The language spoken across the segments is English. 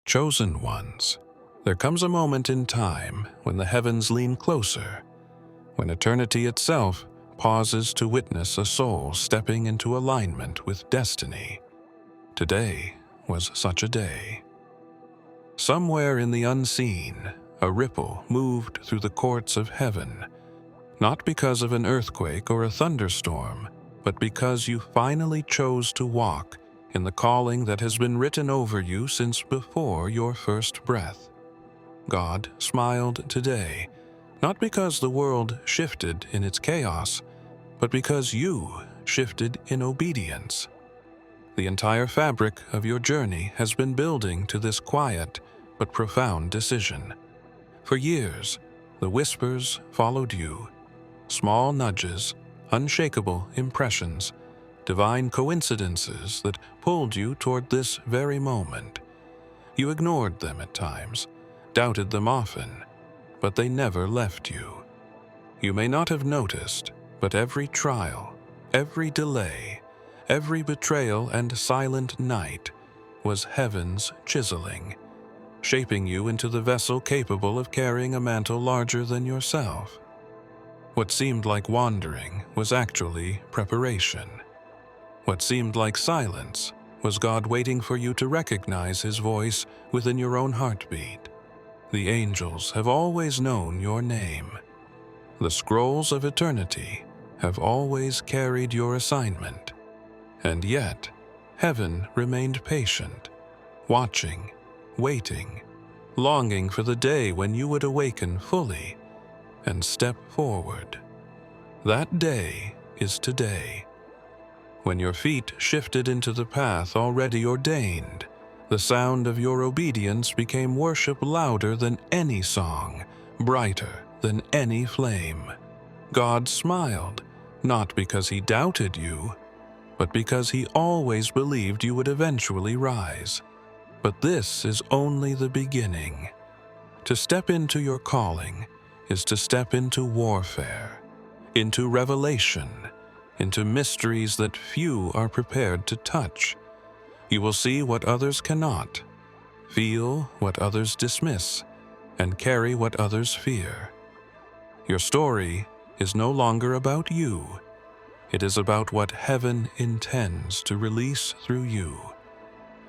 Chosen ones, there comes a moment in time when the heavens lean closer, when eternity itself pauses to witness a soul stepping into alignment with destiny. Today was such a day. Somewhere in the unseen, a ripple moved through the courts of heaven, not because of an earthquake or a thunderstorm, but because you finally chose to walk in the calling that has been written over you since before your first breath. God smiled today, not because the world shifted in its chaos, but because you shifted in obedience. The entire fabric of your journey has been building to this quiet but profound decision. For years, the whispers followed you, small nudges, unshakable impressions, divine coincidences that pulled you toward this very moment. You ignored them at times, doubted them often, but they never left you. You may not have noticed, but every trial, every delay, every betrayal and silent night was heaven's chiseling, shaping you into the vessel capable of carrying a mantle larger than yourself. What seemed like wandering was actually preparation. What seemed like silence was God waiting for you to recognize His voice within your own heartbeat. The angels have always known your name. The scrolls of eternity have always carried your assignment. And yet, heaven remained patient, watching, waiting, longing for the day when you would awaken fully and step forward. That day is today. When your feet shifted into the path already ordained, the sound of your obedience became worship louder than any song, brighter than any flame. God smiled, not because He doubted you, but because He always believed you would eventually rise. But this is only the beginning. To step into your calling is to step into warfare, into revelation, into mysteries that few are prepared to touch. You will see what others cannot, feel what others dismiss, and carry what others fear. Your story is no longer about you. It is about what heaven intends to release through you.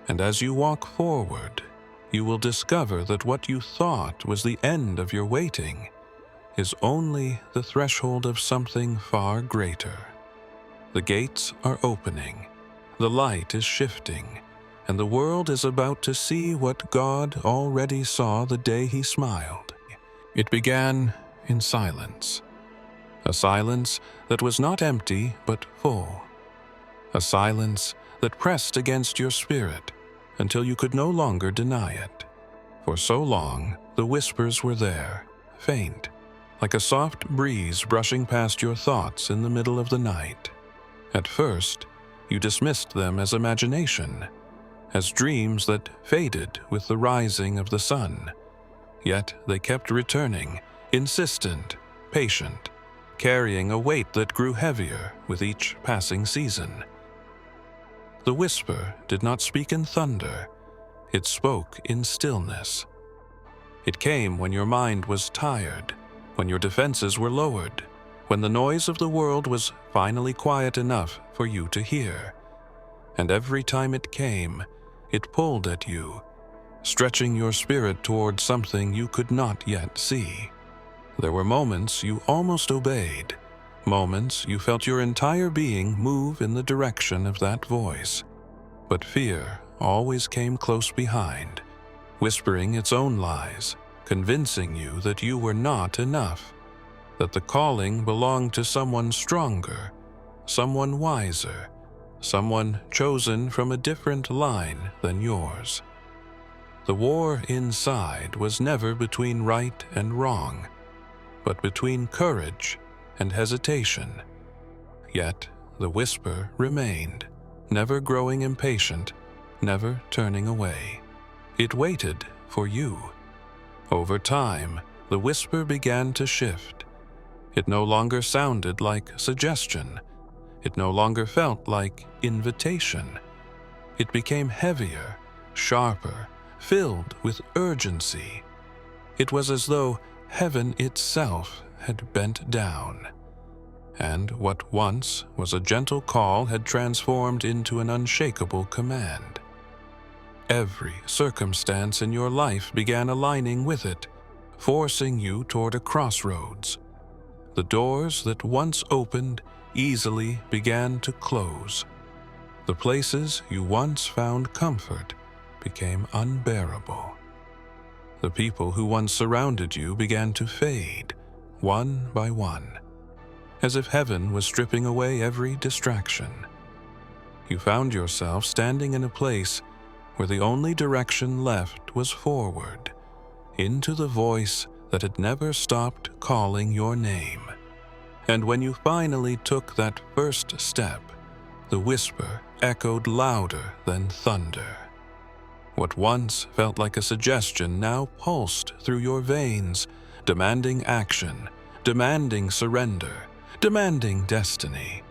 And as you walk forward, you will discover that what you thought was the end of your waiting is only the threshold of something far greater. The gates are opening, the light is shifting, and the world is about to see what God already saw the day He smiled. It began in silence, a silence that was not empty but full, a silence that pressed against your spirit until you could no longer deny it. For so long, the whispers were there, faint, like a soft breeze brushing past your thoughts in the middle of the night. At first, you dismissed them as imagination, as dreams that faded with the rising of the sun. Yet they kept returning, insistent, patient, carrying a weight that grew heavier with each passing season. The whisper did not speak in thunder, it spoke in stillness. It came when your mind was tired, when your defenses were lowered, when the noise of the world was finally quiet enough for you to hear. And every time it came, it pulled at you, stretching your spirit toward something you could not yet see. There were moments you almost obeyed, moments you felt your entire being move in the direction of that voice. But fear always came close behind, whispering its own lies, convincing you that you were not enough, that the calling belonged to someone stronger, someone wiser, someone chosen from a different line than yours. The war inside was never between right and wrong, but between courage and hesitation. Yet the whisper remained, never growing impatient, never turning away. It waited for you. Over time, the whisper began to shift. It no longer sounded like suggestion. It no longer felt like invitation. It became heavier, sharper, filled with urgency. It was as though heaven itself had bent down, and what once was a gentle call had transformed into an unshakable command. Every circumstance in your life began aligning with it, forcing you toward a crossroads. The doors that once opened easily began to close. The places you once found comfort became unbearable. The people who once surrounded you began to fade, one by one, as if heaven was stripping away every distraction. You found yourself standing in a place where the only direction left was forward, into the voice that had never stopped calling your name. And when you finally took that first step, the whisper echoed louder than thunder. What once felt like a suggestion now pulsed through your veins, demanding action, demanding surrender, demanding destiny.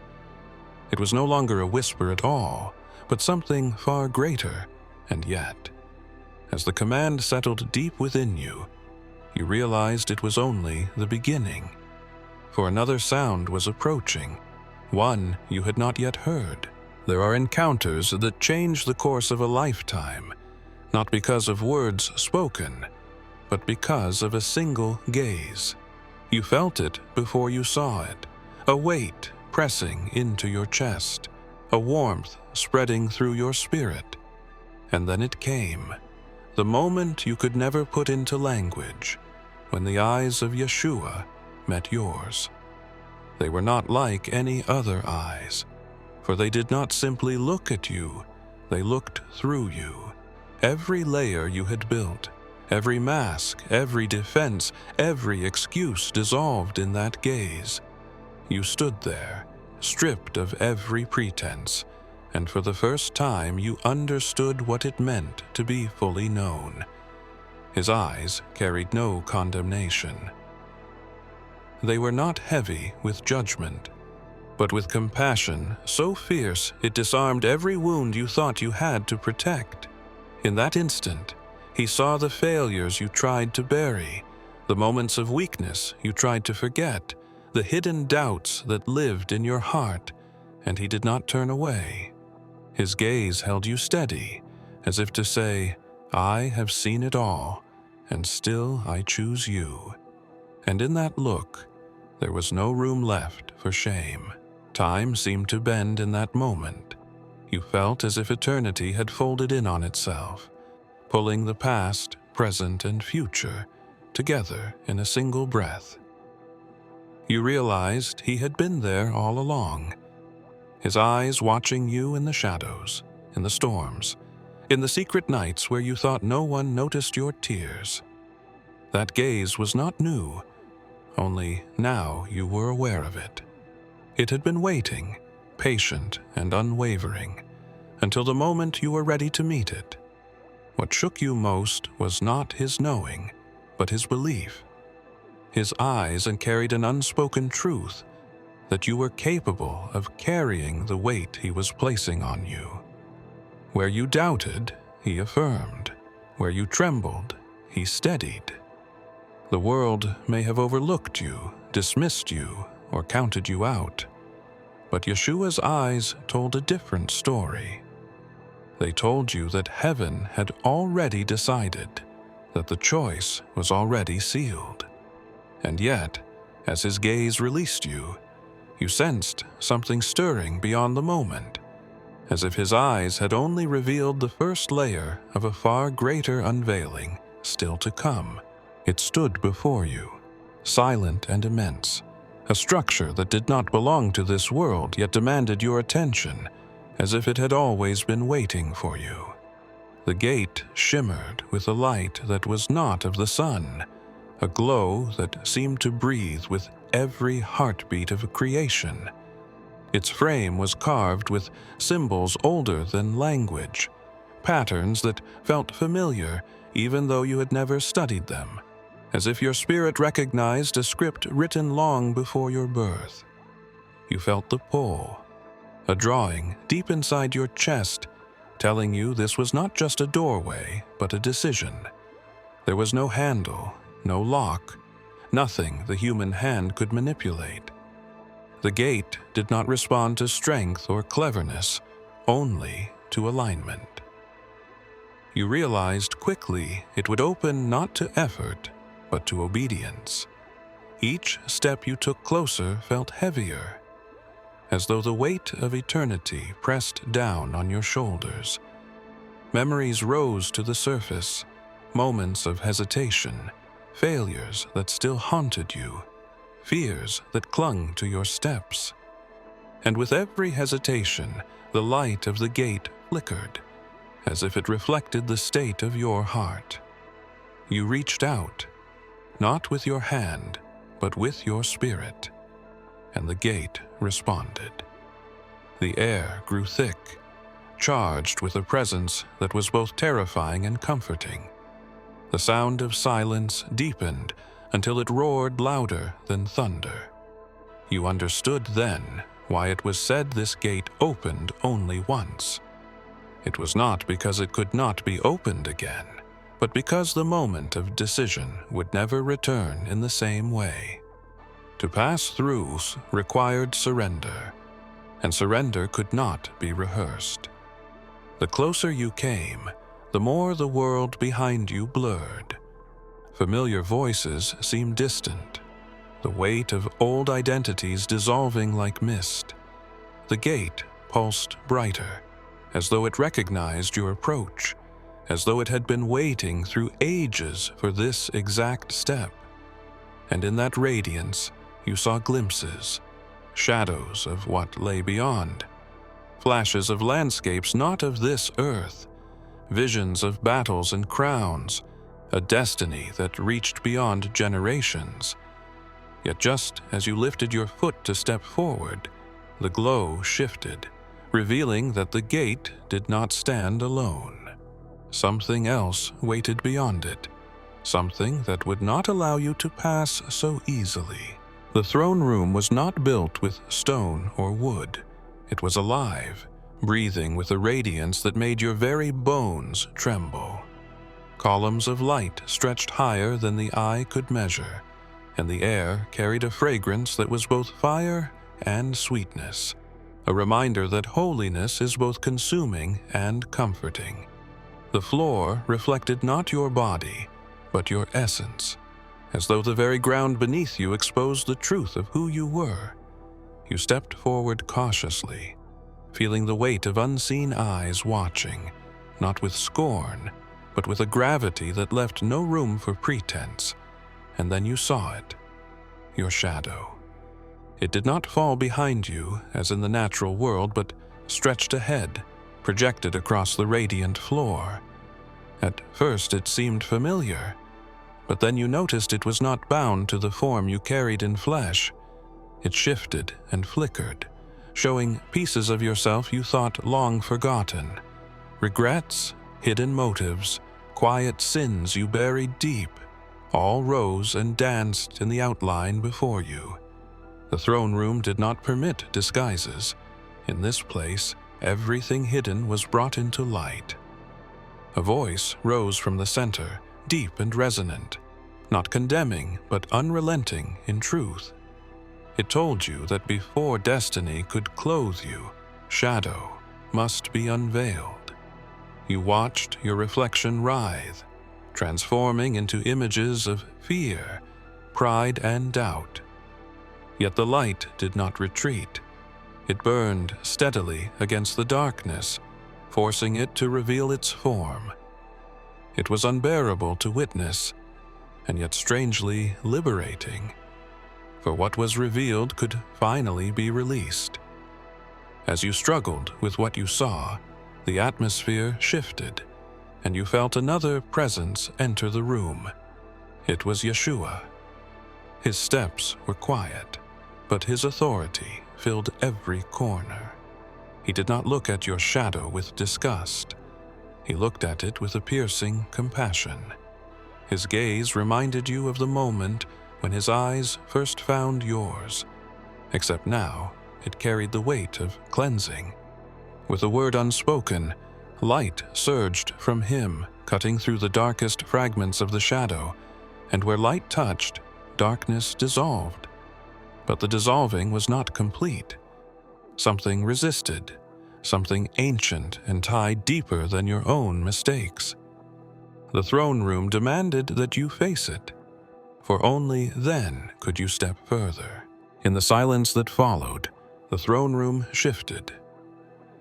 It was no longer a whisper at all, but something far greater, and yet, as the command settled deep within you, you realized it was only the beginning. For another sound was approaching, one you had not yet heard. There are encounters that change the course of a lifetime, not because of words spoken, but because of a single gaze. You felt it before you saw it, a weight pressing into your chest, a warmth spreading through your spirit. And then it came, the moment you could never put into language, when the eyes of Yeshua met yours. They were not like any other eyes, for they did not simply look at you, they looked through you. Every layer you had built, every mask, every defense, every excuse dissolved in that gaze. You stood there, stripped of every pretense, and for the first time you understood what it meant to be fully known. His eyes carried no condemnation. They were not heavy with judgment, but with compassion so fierce it disarmed every wound you thought you had to protect. In that instant, he saw the failures you tried to bury, the moments of weakness you tried to forget, the hidden doubts that lived in your heart, and he did not turn away. His gaze held you steady, as if to say, "I have seen it all, and still I choose you." And in that look, there was no room left for shame. Time seemed to bend in that moment. You felt as if eternity had folded in on itself, pulling the past, present, and future together in a single breath. You realized he had been there all along, his eyes watching you in the shadows, in the storms, in the secret nights where you thought no one noticed your tears. That gaze was not new, only now you were aware of it. It had been waiting, patient and unwavering, until the moment you were ready to meet it. What shook you most was not his knowing, but his belief. His eyes carried an unspoken truth, that you were capable of carrying the weight he was placing on you. Where you doubted, he affirmed. Where you trembled, he steadied. The world may have overlooked you, dismissed you, or counted you out, but Yeshua's eyes told a different story. They told you that heaven had already decided, that the choice was already sealed. And yet, as his gaze released you, you sensed something stirring beyond the moment, as if his eyes had only revealed the first layer of a far greater unveiling still to come. It stood before you, silent and immense, a structure that did not belong to this world yet demanded your attention, as if it had always been waiting for you. The gate shimmered with a light that was not of the sun, a glow that seemed to breathe with every heartbeat of creation. Its frame was carved with symbols older than language, patterns that felt familiar even though you had never studied them, as if your spirit recognized a script written long before your birth. You felt the pull, a drawing deep inside your chest telling you this was not just a doorway, but a decision. There was no handle, no lock, nothing the human hand could manipulate. The gate did not respond to strength or cleverness, only to alignment. You realized quickly it would open not to effort, but to obedience. Each step you took closer felt heavier, as though the weight of eternity pressed down on your shoulders. Memories rose to the surface, moments of hesitation, failures that still haunted you, fears that clung to your steps. And with every hesitation, the light of the gate flickered, as if it reflected the state of your heart. You reached out, not with your hand, but with your spirit, and the gate responded. The air grew thick, charged with a presence that was both terrifying and comforting. The sound of silence deepened until it roared louder than thunder. You understood then why it was said this gate opened only once. It was not because it could not be opened again, but because the moment of decision would never return in the same way. To pass through required surrender, and surrender could not be rehearsed. The closer you came, the more the world behind you blurred. Familiar voices seemed distant, the weight of old identities dissolving like mist. The gate pulsed brighter, as though it recognized your approach, as though it had been waiting through ages for this exact step. And in that radiance, you saw glimpses, shadows of what lay beyond, flashes of landscapes not of this earth, visions of battles and crowns, a destiny that reached beyond generations. Yet just as you lifted your foot to step forward, the glow shifted, revealing that the gate did not stand alone. Something else waited beyond it, something that would not allow you to pass so easily. The throne room was not built with stone or wood. It was alive, breathing with a radiance that made your very bones tremble. Columns of light stretched higher than the eye could measure, and the air carried a fragrance that was both fire and sweetness, a reminder that holiness is both consuming and comforting. The floor reflected not your body, but your essence, as though the very ground beneath you exposed the truth of who you were. You stepped forward cautiously, feeling the weight of unseen eyes watching, not with scorn, but with a gravity that left no room for pretense. And then you saw it, your shadow. It did not fall behind you, as in the natural world, but stretched ahead, projected across the radiant floor. At first it seemed familiar, but then you noticed it was not bound to the form you carried in flesh. It shifted and flickered, showing pieces of yourself you thought long forgotten. Regrets, hidden motives, quiet sins you buried deep, all rose and danced in the outline before you. The throne room did not permit disguises. In this place, everything hidden was brought into light. A voice rose from the center, deep and resonant, not condemning but unrelenting in truth. It told you that before destiny could clothe you, shadow must be unveiled. You watched your reflection writhe, transforming into images of fear, pride, and doubt. Yet the light did not retreat. It burned steadily against the darkness, forcing it to reveal its form. It was unbearable to witness, and yet strangely liberating, for what was revealed could finally be released. As you struggled with what you saw, the atmosphere shifted, and you felt another presence enter the room. It was Yeshua. His steps were quiet, but his authority filled every corner. He did not look at your shadow with disgust. He looked at it with a piercing compassion. His gaze reminded you of the moment when his eyes first found yours, except now it carried the weight of cleansing. With a word unspoken, Light surged from him, cutting through the darkest fragments of the shadow, and where light touched, darkness dissolved. But the dissolving was not complete. Something resisted, something ancient and tied deeper than your own mistakes. The throne room demanded that you face it, for only then could you step further. In the silence that followed, the throne room shifted.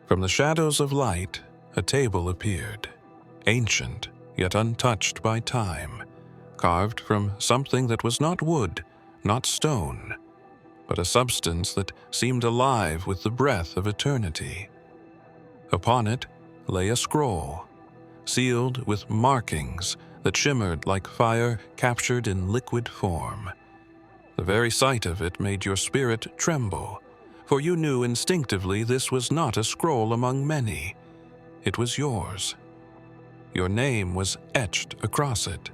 From the shadows of light, a table appeared, ancient yet untouched by time, carved from something that was not wood, not stone, but a substance that seemed alive with the breath of eternity. Upon it lay a scroll, sealed with markings that shimmered like fire captured in liquid form. The very sight of it made your spirit tremble, for you knew instinctively this was not a scroll among many. It was yours. Your name was etched across it,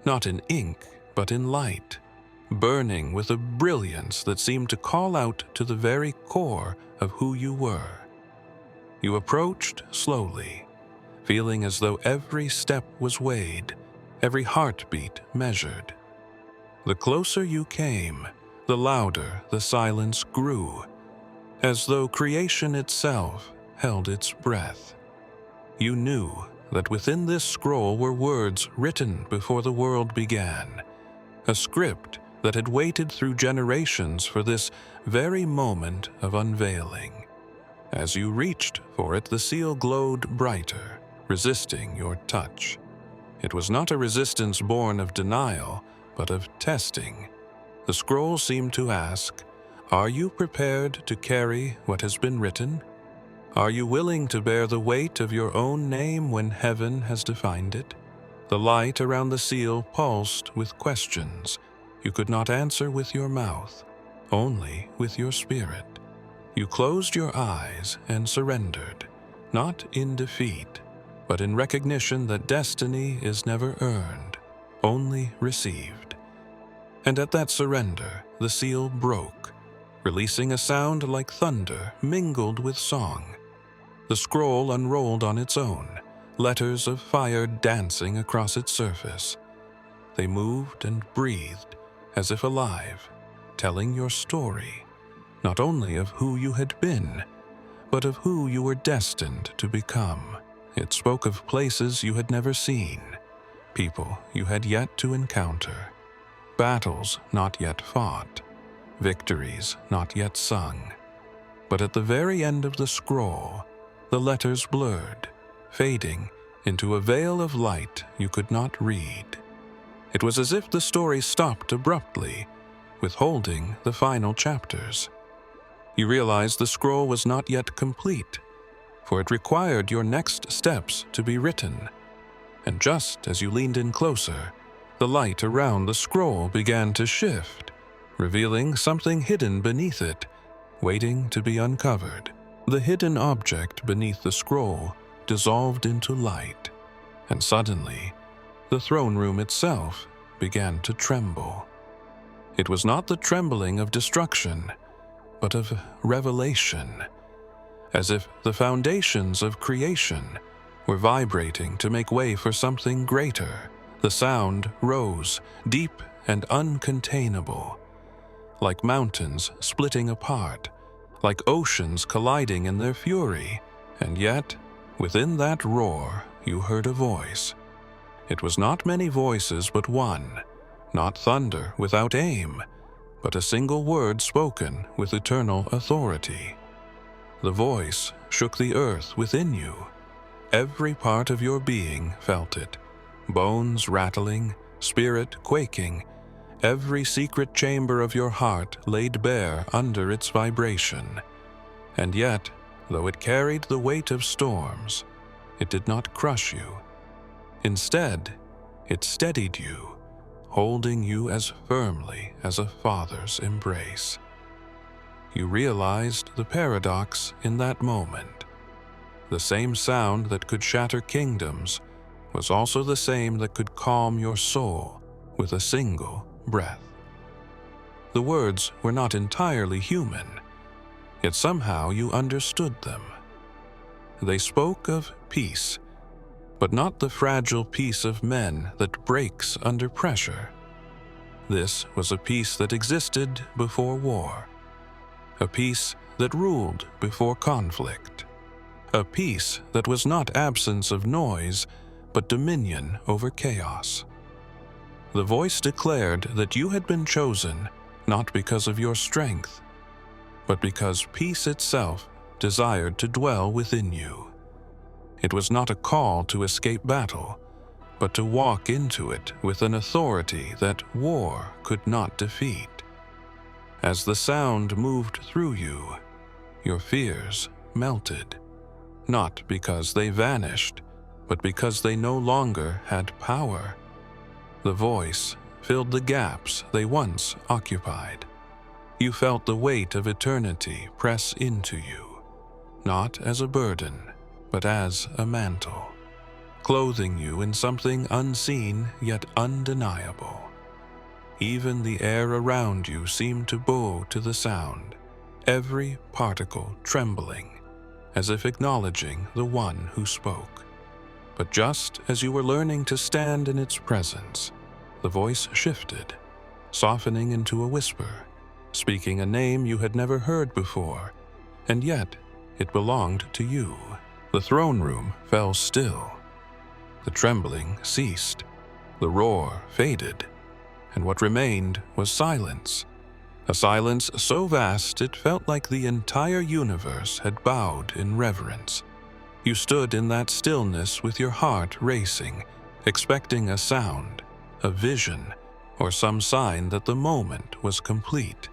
not in ink, but in light, burning with a brilliance that seemed to call out to the very core of who you were. You approached slowly, feeling as though every step was weighed, every heartbeat measured. The closer you came, the louder the silence grew, as though creation itself held its breath. You knew that within this scroll were words written before the world began, a script that had waited through generations for this very moment of unveiling. As you reached for it, the seal glowed brighter, resisting your touch. It was not a resistance born of denial, but of testing. The scroll seemed to ask, "Are you prepared to carry what has been written? Are you willing to bear the weight of your own name when heaven has defined it?" The light around the seal pulsed with questions you could not answer with your mouth, only with your spirit. You closed your eyes and surrendered, not in defeat, but in recognition that destiny is never earned, only received. And at that surrender, the seal broke, releasing a sound like thunder mingled with song. The scroll unrolled on its own, letters of fire dancing across its surface. They moved and breathed as if alive, telling your story, not only of who you had been, but of who you were destined to become. It spoke of places you had never seen, people you had yet to encounter, battles not yet fought, victories not yet sung. But at the very end of the scroll, the letters blurred, fading into a veil of light you could not read. It was as if the story stopped abruptly, withholding the final chapters. You realized the scroll was not yet complete, for it required your next steps to be written. And just as you leaned in closer, the light around the scroll began to shift, revealing something hidden beneath it, waiting to be uncovered. The hidden object beneath the scroll dissolved into light, and suddenly, the throne room itself began to tremble. It was not the trembling of destruction, but of revelation, as if the foundations of creation were vibrating to make way for something greater. The sound rose, deep and uncontainable, like mountains splitting apart, like oceans colliding in their fury, and yet, within that roar, you heard a voice. It was not many voices but one, not thunder without aim, but a single word spoken with eternal authority. The voice shook the earth within you. Every part of your being felt it, bones rattling, spirit quaking, every secret chamber of your heart laid bare under its vibration. And yet, though it carried the weight of storms, it did not crush you. Instead, it steadied you, holding you as firmly as a father's embrace. You realized the paradox in that moment. The same sound that could shatter kingdoms was also the same that could calm your soul with a single breath. The words were not entirely human, yet somehow you understood them. They spoke of peace, but not the fragile peace of men that breaks under pressure. This was a peace that existed before war, a peace that ruled before conflict, a peace that was not absence of noise, but dominion over chaos. The voice declared that you had been chosen not because of your strength, but because peace itself desired to dwell within you. It was not a call to escape battle, but to walk into it with an authority that war could not defeat. As the sound moved through you, your fears melted, not because they vanished, but because they no longer had power. The voice filled the gaps they once occupied. You felt the weight of eternity press into you, not as a burden, but as a mantle, clothing you in something unseen yet undeniable. Even the air around you seemed to bow to the sound, every particle trembling, as if acknowledging the one who spoke. But just as you were learning to stand in its presence, the voice shifted, softening into a whisper, speaking a name you had never heard before, and yet it belonged to you. The throne room fell still. The trembling ceased. The roar faded, and what remained was silence. A silence so vast it felt like the entire universe had bowed in reverence. You stood in that stillness with your heart racing, expecting a sound, a vision, or some sign that the moment was complete.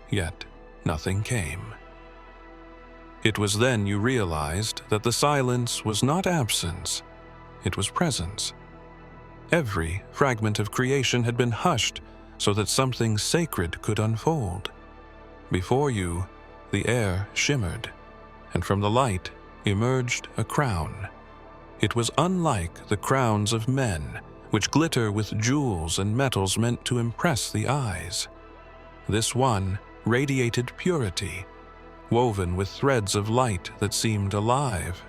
Yet nothing came. It was then you realized that the silence was not absence, it was presence. Every fragment of creation had been hushed so that something sacred could unfold. Before you, the air shimmered, and from the light emerged a crown. It was unlike the crowns of men, which glitter with jewels and metals meant to impress the eyes. This one radiated purity, woven with threads of light that seemed alive,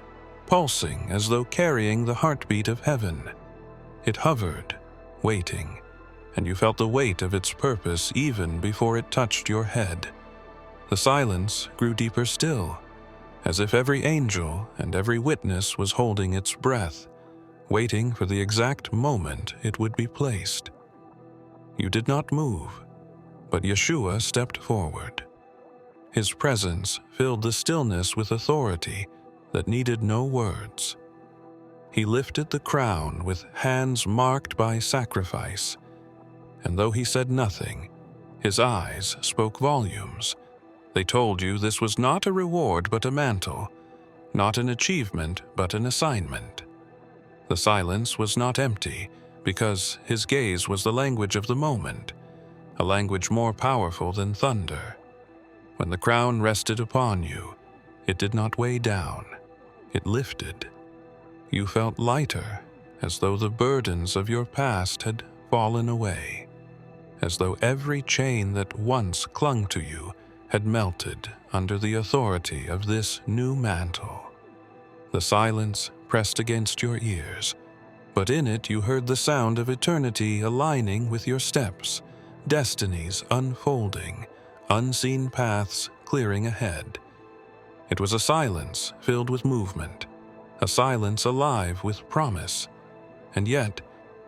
pulsing as though carrying the heartbeat of heaven. It hovered, waiting, and you felt the weight of its purpose even before it touched your head. The silence grew deeper still, as if every angel and every witness was holding its breath, waiting for the exact moment it would be placed. You did not move, but Yeshua stepped forward. His presence filled the stillness with authority that needed no words. He lifted the crown with hands marked by sacrifice, and though he said nothing, his eyes spoke volumes. They told you this was not a reward but a mantle, not an achievement but an assignment. The silence was not empty, because his gaze was the language of the moment, a language more powerful than thunder. When the crown rested upon you, it did not weigh down, it lifted. You felt lighter, as though the burdens of your past had fallen away, as though every chain that once clung to you had melted under the authority of this new mantle. The silence pressed against your ears, but in it you heard the sound of eternity aligning with your steps, destinies unfolding, unseen paths clearing ahead. It was a silence filled with movement, a silence alive with promise, and yet,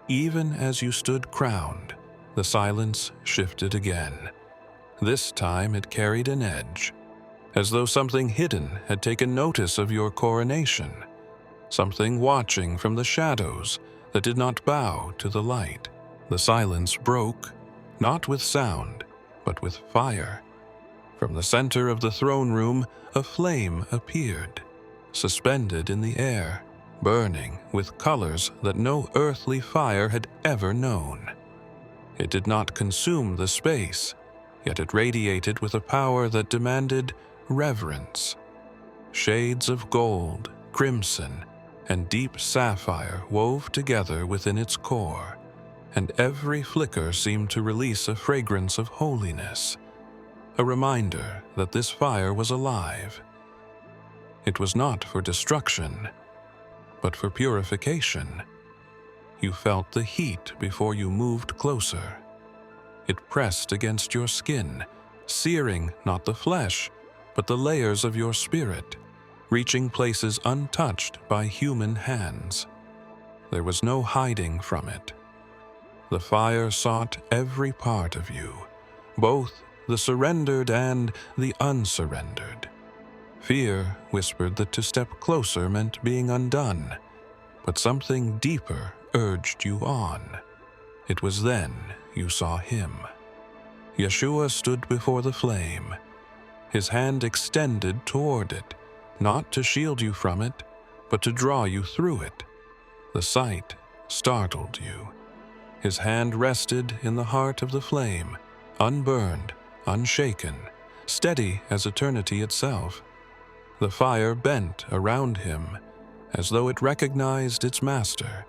even as you stood crowned, the silence shifted again. This time it carried an edge, as though something hidden had taken notice of your coronation, something watching from the shadows that did not bow to the light. The silence broke, not with sound, but with fire. From the center of the throne room, a flame appeared, suspended in the air, burning with colors that no earthly fire had ever known. It did not consume the space, yet it radiated with a power that demanded reverence. Shades of gold, crimson, and deep sapphire wove together within its core, and every flicker seemed to release a fragrance of holiness, a reminder that this fire was alive. It was not for destruction, but for purification. You felt the heat before you moved closer. It pressed against your skin, searing not the flesh, but the layers of your spirit, reaching places untouched by human hands. There was no hiding from it. The fire sought every part of you, both the surrendered and the unsurrendered. Fear whispered that to step closer meant being undone, but something deeper urged you on. It was then you saw him. Yeshua stood before the flame, his hand extended toward it, not to shield you from it, but to draw you through it. The sight startled you. His hand rested in the heart of the flame, unburned, unshaken, steady as eternity itself. The fire bent around him, as though it recognized its master,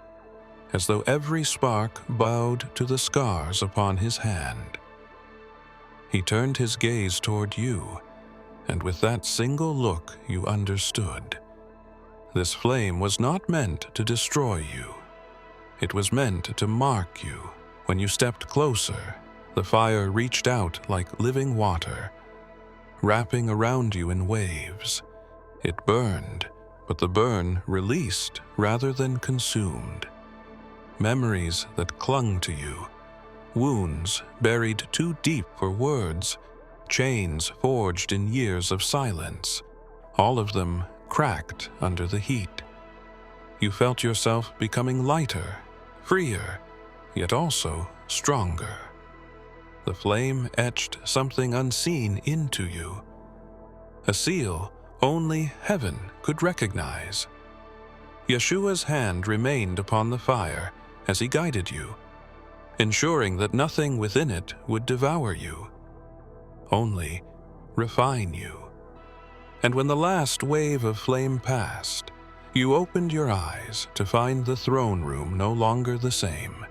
as though every spark bowed to the scars upon his hand. He turned his gaze toward you, and with that single look you understood. This flame was not meant to destroy you. It was meant to mark you. When you stepped closer, the fire reached out like living water, wrapping around you in waves. It burned, but the burn released rather than consumed. Memories that clung to you, wounds buried too deep for words, chains forged in years of silence, all of them cracked under the heat. You felt yourself becoming lighter, freer, yet also stronger. The flame etched something unseen into you, a seal only heaven could recognize. Yeshua's hand remained upon the fire as he guided you, ensuring that nothing within it would devour you, only refine you. And when the last wave of flame passed, you opened your eyes to find the throne room no longer the same.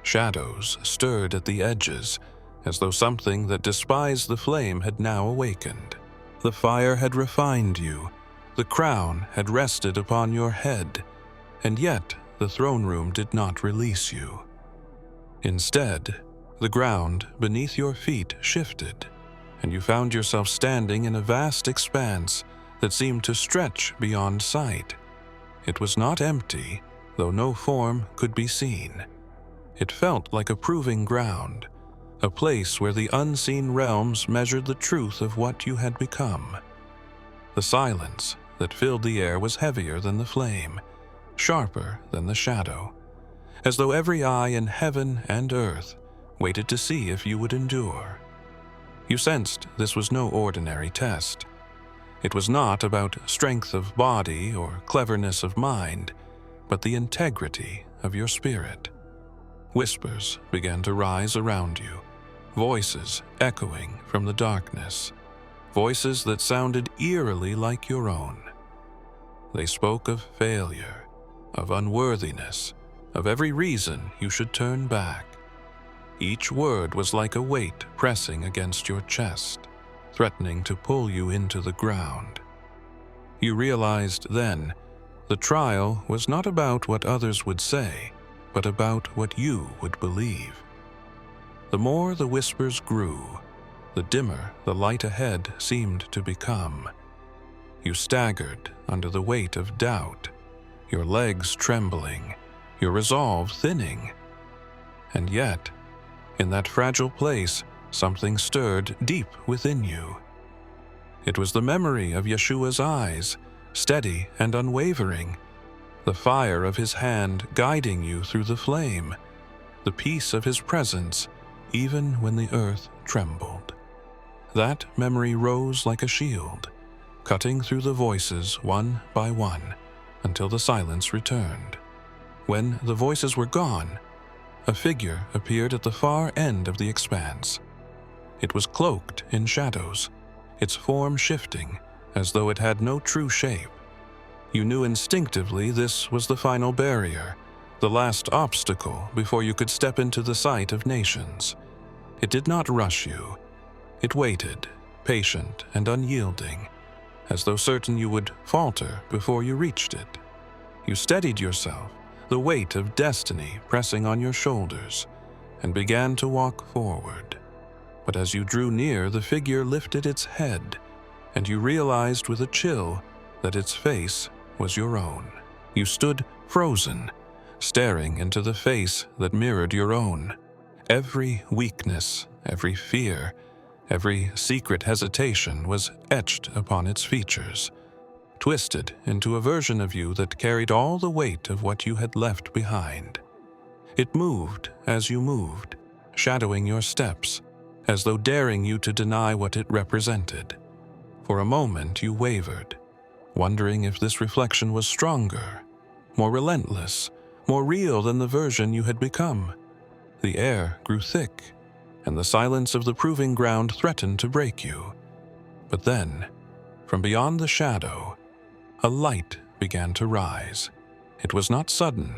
Shadows stirred at the edges, as though something that despised the flame had now awakened. The fire had refined you, the crown had rested upon your head, and yet the throne room did not release you. Instead, the ground beneath your feet shifted, and you found yourself standing in a vast expanse that seemed to stretch beyond sight. It was not empty, though no form could be seen. It felt like a proving ground, a place where the unseen realms measured the truth of what you had become. The silence that filled the air was heavier than the flame, sharper than the shadow, as though every eye in heaven and earth waited to see if you would endure. You sensed this was no ordinary test. It was not about strength of body or cleverness of mind, but the integrity of your spirit. Whispers began to rise around you, voices echoing from the darkness, voices that sounded eerily like your own. They spoke of failure, of unworthiness, of every reason you should turn back. Each word was like a weight pressing against your chest, threatening to pull you into the ground. You realized then the trial was not about what others would say, but about what you would believe. The more the whispers grew, the dimmer the light ahead seemed to become. You staggered under the weight of doubt, your legs trembling, your resolve thinning. And yet, in that fragile place, something stirred deep within you. It was the memory of Yeshua's eyes, steady and unwavering, the fire of his hand guiding you through the flame, the peace of his presence, even when the earth trembled. That memory rose like a shield, cutting through the voices one by one, until the silence returned. When the voices were gone, a figure appeared at the far end of the expanse. It was cloaked in shadows, its form shifting as though it had no true shape. You knew instinctively this was the final barrier, the last obstacle before you could step into the sight of nations. It did not rush you. It waited, patient and unyielding, as though certain you would falter before you reached it. You steadied yourself, the weight of destiny pressing on your shoulders, and began to walk forward. But as you drew near, the figure lifted its head, and you realized with a chill that its face was your own. You stood frozen, staring into the face that mirrored your own. Every weakness, every fear, every secret hesitation was etched upon its features, twisted into a version of you that carried all the weight of what you had left behind. It moved as you moved, shadowing your steps, as though daring you to deny what it represented. For a moment you wavered, wondering if this reflection was stronger, more relentless, more real than the version you had become. The air grew thick, and the silence of the proving ground threatened to break you. But then, from beyond the shadow, a light began to rise. It was not sudden,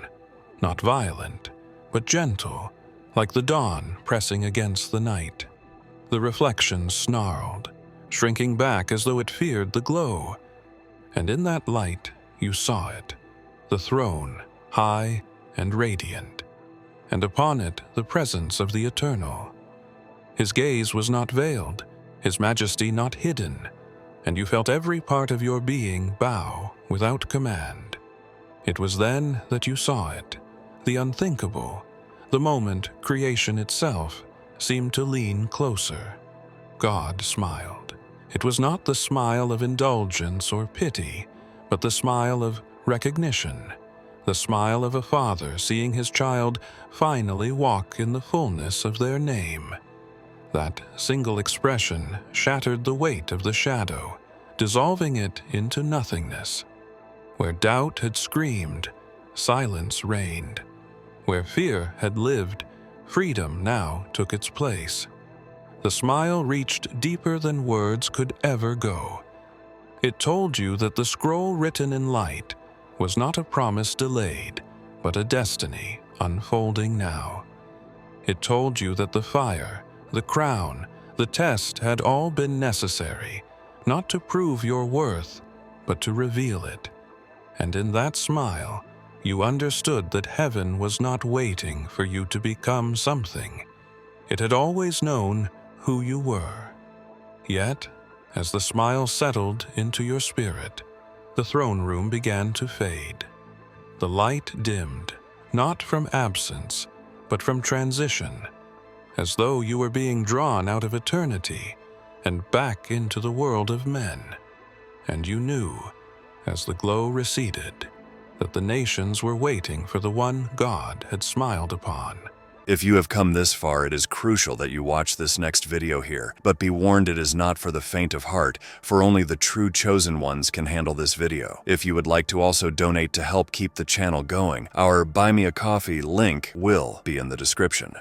not violent, but gentle, like the dawn pressing against the night. The reflection snarled, shrinking back as though it feared the glow. And in that light, you saw it, the throne, high and radiant, and upon it the presence of the Eternal. His gaze was not veiled, his majesty not hidden, and you felt every part of your being bow without command. It was then that you saw it, the unthinkable, the moment creation itself seemed to lean closer. God smiled. It was not the smile of indulgence or pity, but the smile of recognition, the smile of a father seeing his child finally walk in the fullness of their name. That single expression shattered the weight of the shadow, dissolving it into nothingness. Where doubt had screamed, silence reigned. Where fear had lived, freedom now took its place. The smile reached deeper than words could ever go. It told you that the scroll written in light was not a promise delayed, but a destiny unfolding now. It told you that the fire, the crown, the test had all been necessary, not to prove your worth, but to reveal it. And in that smile, you understood that heaven was not waiting for you to become something. It had always known who you were. Yet, as the smile settled into your spirit, the throne room began to fade. The light dimmed, not from absence, but from transition, as though you were being drawn out of eternity and back into the world of men. And you knew, as the glow receded, that the nations were waiting for the one God had smiled upon. If you have come this far, it is crucial that you watch this next video here. But be warned, it is not for the faint of heart, for only the true chosen ones can handle this video. If you would like to also donate to help keep the channel going, our Buy Me a Coffee link will be in the description.